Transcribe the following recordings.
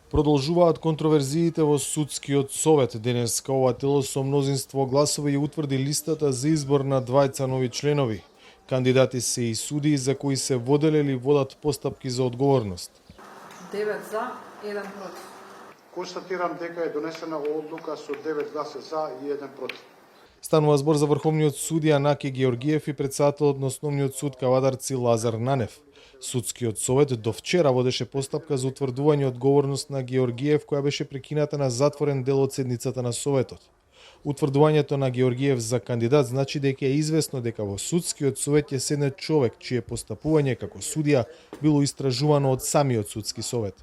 Продолжуваат контроверзиите во судскиот совет. Денеска ова тело со мнозинство гласови ја утврди листата за избор на двајца нови членови. Кандидати се и судии за кои се воделе или водат постапки за одговорност. 9 за, 1 против. Констатирам дека е донесена одлука со 9 гласа за и 1 против. Станува збор за врховниот судија Наки Георгиев и председателот на основниот суд Кавадарци Лазар Нанев. Судскиот совет до вчера водеше постапка за утврдување одговорност на Георгиев, која беше прекината на затворен дел од седницата на советот. Утврдувањето на Георгиев за кандидат значи дека е известно дека во судскиот совет ќе седне човек чие постапување како судија било истражувано од самиот судски совет.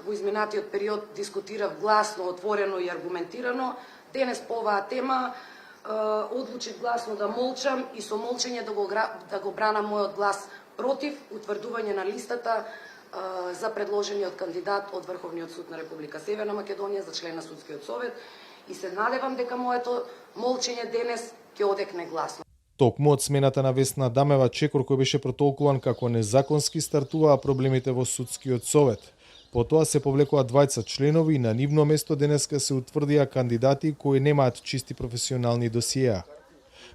Во изминатиот период дискутирав гласно, отворено и аргументирано. Денес по оваа тема одлучив гласно да молчам и со молчење да го бранам мојот глас против утврдување на листата за предложениот кандидат од Врховниот суд на Република Северна Македонија за член на судскиот совет и се надевам дека моето молчење денес ќе одекне гласно. Токму од смената на Весна Дамева Чекор, кој беше протолкуван како незаконски, стартуваа проблемите во судскиот совет. Потоа се повлекоа двајца членови и на нивно место денеска се утврдија кандидати кои немаат чисти професионални досиеа.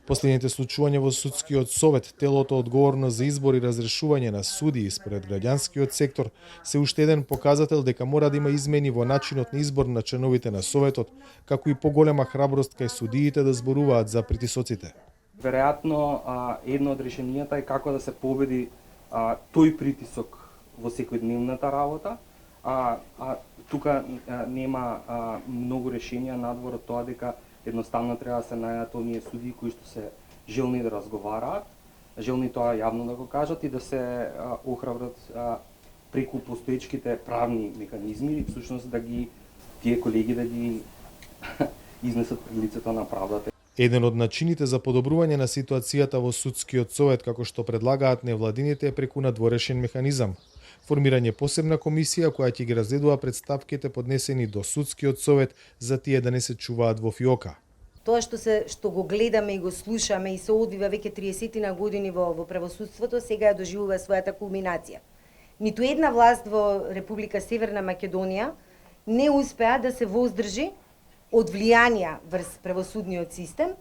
Последните случувања во судскиот совет, телото одговорно за избор и разрешување на судии според граѓанскиот сектор, се уште еден показател дека мора да има измени во начинот на избор на членовите на советот, како и поголема храброст кај судиите да зборуваат за притисоците. Веројатно едно од решенијата е како да се победи тој притисок во секојдневната работа. Тука нема многу решенија надвор од тоа дека едноставно треба да се најдат оние судии кои што се желни да разговараат, желни тоа јавно да го кажат и да се охрабрат преку постоечките правни механизми и всушност да ги тие колеги да ги изнесат пред лицето на правдата. Еден од начините за подобрување на ситуацијата во судскиот совет, како што предлагаат невладините, е преку надворешен механизам. Формирање посебна комисија која ќе ги разгледува представките поднесени до судскиот совет за тие да не се чуваат во фиока. Тоа што го гледаме и го слушаме и се одвива веќе 30 на години во правосудството, сега ја доживува својата кулминација. Ниту една власт во Република Северна Македонија не успеа да се воздржи од влијанија врз правосудниот систем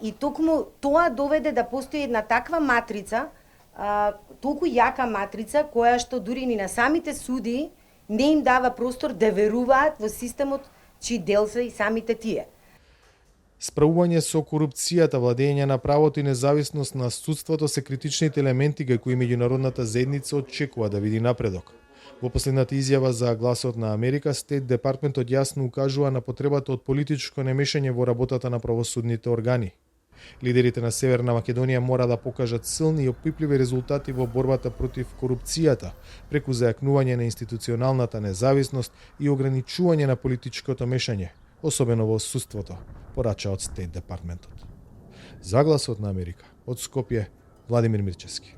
и токму тоа доведе да постои една таква матрица, толку јака матрица која што дури ни на самите судии не им дава простор да веруваат во системот чиј дел се и самите тие. Справување со корупцијата, владење на правото и независност на судството се критичните елементи кај кои меѓународната заедница очекува да види напредок. Во последната изјава за Гласот на Америка, Стейт Департментот јасно укажува на потребата од политичко немешање во работата на правосудните органи. Лидерите на Северна Македонија мора да покажат силни и опипливи резултати во борбата против корупцијата, преку зајакнување на институционалната независност и ограничување на политичкото мешање, особено во судството, порача од Стейт Департментот. За Гласот на Америка, од Скопје, Владимир Мирчевски.